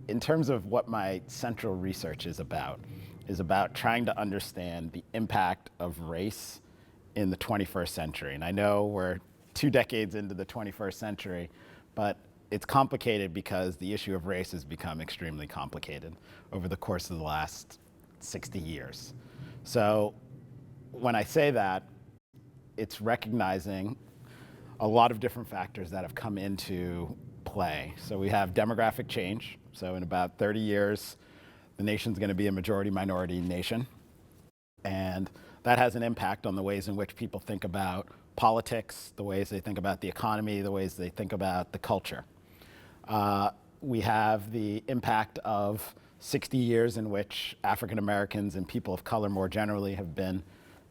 in terms of what my central research is about trying to understand the impact of race in the 21st century. And I know we're 2 decades into the 21st century, but it's complicated because the issue of race has become extremely complicated over the course of the last 60 years. So when I say that, it's recognizing a lot of different factors that have come into play. So we have demographic change. So in about 30 years, the nation's going to be a majority minority nation. And that has an impact on the ways in which people think about politics, the ways they think about the economy, the ways they think about the culture. We have the impact of 60 years in which African Americans and people of color more generally have been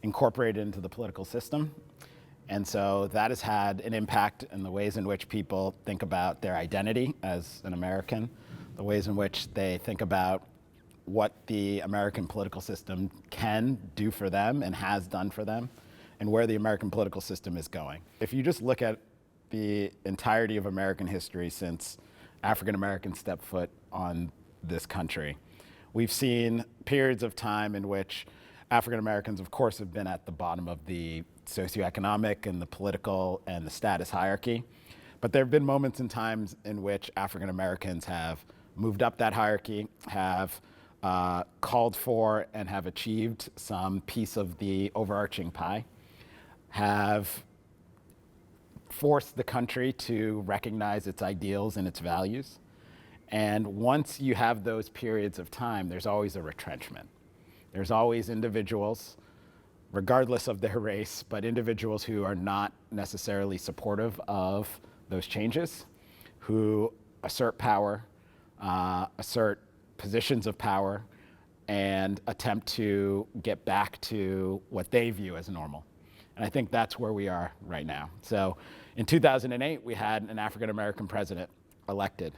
incorporated into the political system. And so that has had an impact in the ways in which people think about their identity as an American, the ways in which they think about what the American political system can do for them and has done for them, and where the American political system is going. If you just look at the entirety of American history since African Americans stepped foot on this country, we've seen periods of time in which African Americans, of course, have been at the bottom of the socioeconomic and the political and the status hierarchy. But there have been moments and times in which African Americans have moved up that hierarchy, have called for and have achieved some piece of the overarching pie, have forced the country to recognize its ideals and its values. And once you have those periods of time, there's always a retrenchment. There's always individuals, regardless of their race, but individuals who are not necessarily supportive of those changes, who assert power, assert positions of power, and attempt to get back to what they view as normal. And I think that's where we are right now. So in 2008, we had an African American president elected,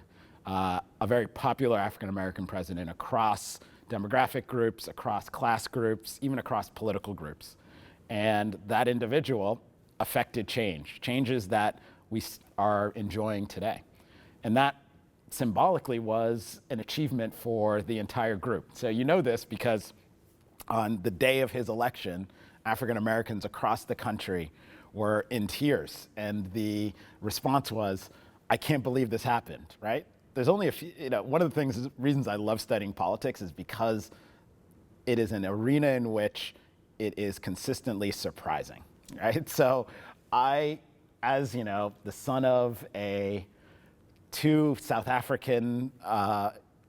a very popular African American president across demographic groups, across class groups, even across political groups. And that individual affected changes that we are enjoying today. And that symbolically was an achievement for the entire group. So you know this because on the day of his election, African Americans across the country were in tears. And the response was, I can't believe this happened, right? There's only a few, one of the reasons I love studying politics is because it is an arena in which it is consistently surprising, right? So I, as the son of two South African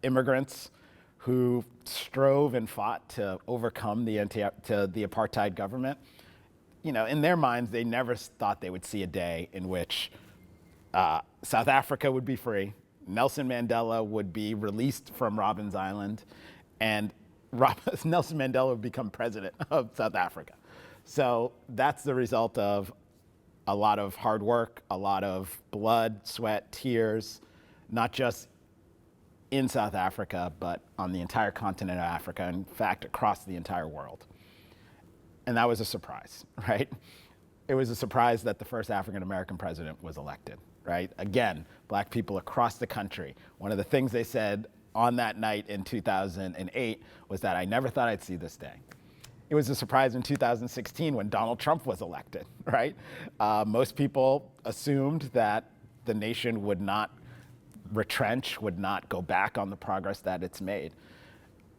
immigrants who strove and fought to overcome the apartheid government, in their minds, they never thought they would see a day in which South Africa would be free, Nelson Mandela would be released from Robben Island, and Nelson Mandela would become president of South Africa. So that's the result of a lot of hard work, a lot of blood, sweat, tears, not just in South Africa, but on the entire continent of Africa, in fact, across the entire world. And that was a surprise, right? It was a surprise that the first African American president was elected, right? Again, black people across the country. One of the things they said on that night in 2008 was that I never thought I'd see this day. It was a surprise in 2016 when Donald Trump was elected, right? Most people assumed that the nation would not retrench, would not go back on the progress that it's made.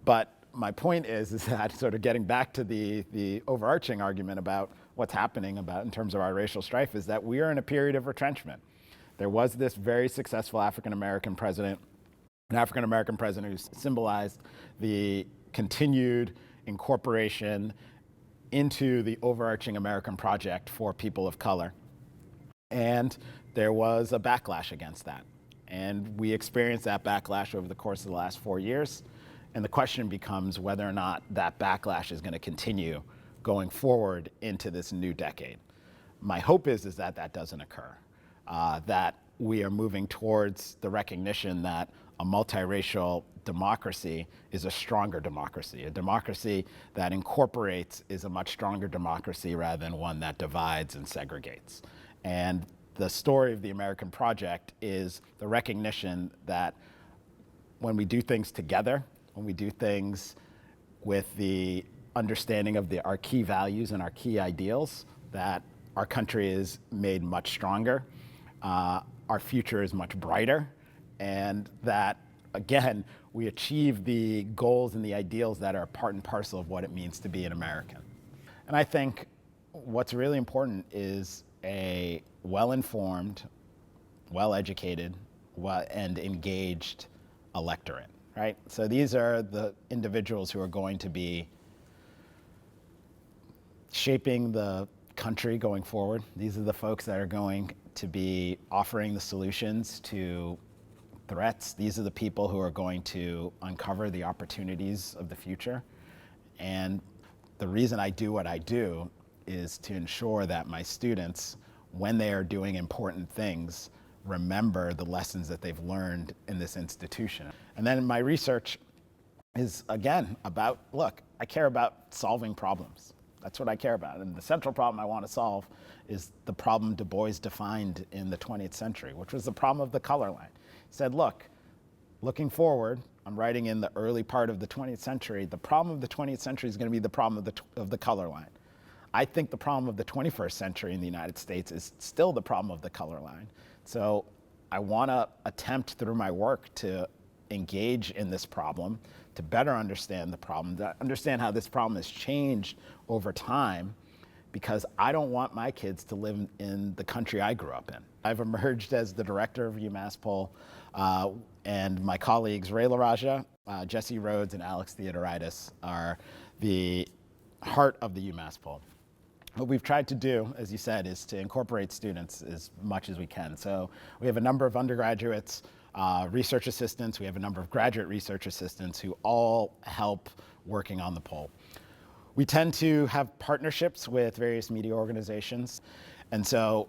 But my point is that sort of getting back to the overarching argument about what's happening in terms of our racial strife is that we are in a period of retrenchment. There was this very successful African American president, an African American president who symbolized the continued incorporation into the overarching American project for people of color. And there was a backlash against that. And we experienced that backlash over the course of the last 4 years. And the question becomes whether or not that backlash is going to continue going forward into this new decade. My hope is that that doesn't occur, that we are moving towards the recognition that a multiracial democracy is a stronger democracy. A democracy that incorporates is a much stronger democracy rather than one that divides and segregates. And the story of the American project is the recognition that when we do things together, when we do things with the understanding of our key values and our key ideals, that our country is made much stronger, our future is much brighter, and that, again, we achieve the goals and the ideals that are part and parcel of what it means to be an American. And I think what's really important is a well-informed, well-educated, and engaged electorate, right? So these are the individuals who are going to be shaping the country going forward. These are the folks that are going to be offering the solutions to threats. These are the people who are going to uncover the opportunities of the future. And the reason I do what I do is to ensure that my students, when they are doing important things, remember the lessons that they've learned in this institution. And then my research is, again, about, look, I care about solving problems. That's what I care about. And the central problem I want to solve is the problem Du Bois defined in the 20th century, which was the problem of the color line. He said, look, looking forward, I'm writing in the early part of the 20th century, the problem of the 20th century is going to be the problem of the color line. I think the problem of the 21st century in the United States is still the problem of the color line. So I want to attempt through my work to engage in this problem, to better understand the problem, to understand how this problem has changed over time, because I don't want my kids to live in the country I grew up in. I've emerged as the director of UMass Poll, and my colleagues Ray LaRaja, Jesse Rhodes, and Alex Theodoridis are the heart of the UMass Poll. What we've tried to do, as you said, is to incorporate students as much as we can. So we have a number of undergraduates, research assistants, we have a number of graduate research assistants who all help working on the poll. We tend to have partnerships with various media organizations, and so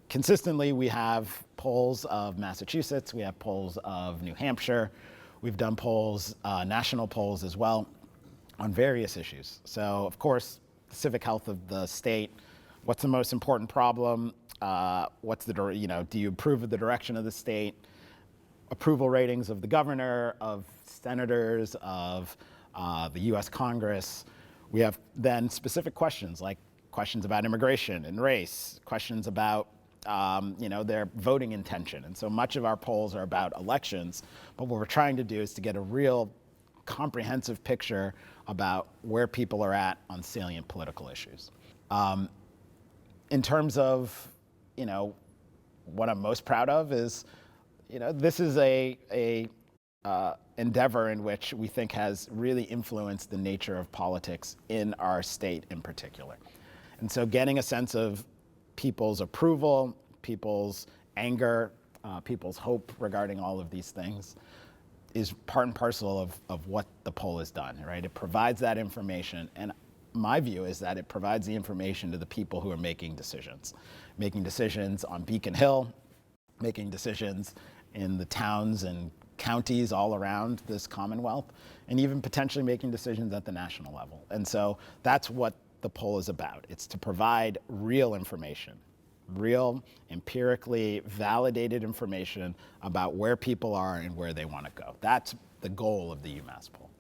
consistently we have polls of Massachusetts, we have polls of New Hampshire, we've done polls, national polls as well, on various issues. So of course, the civic health of the state, what's the most important problem, what's the, do you approve of the direction of the state, approval ratings of the governor, of senators, of the US Congress. We have then specific questions, like questions about immigration and race, questions about their voting intention. And so much of our polls are about elections, but what we're trying to do is to get a real comprehensive picture about where people are at on salient political issues. In terms of, what I'm most proud of is, this is a endeavor in which we think has really influenced the nature of politics in our state in particular. And so getting a sense of people's approval, people's anger, people's hope regarding all of these things is part and parcel of what the poll has done, right? It provides that information, and my view is that it provides the information to the people who are making decisions on Beacon Hill, making decisions in the towns and counties all around this Commonwealth, and even potentially making decisions at the national level. And so that's what the poll is about. It's to provide real information, real, empirically validated information about where people are and where they want to go. That's the goal of the UMass Poll.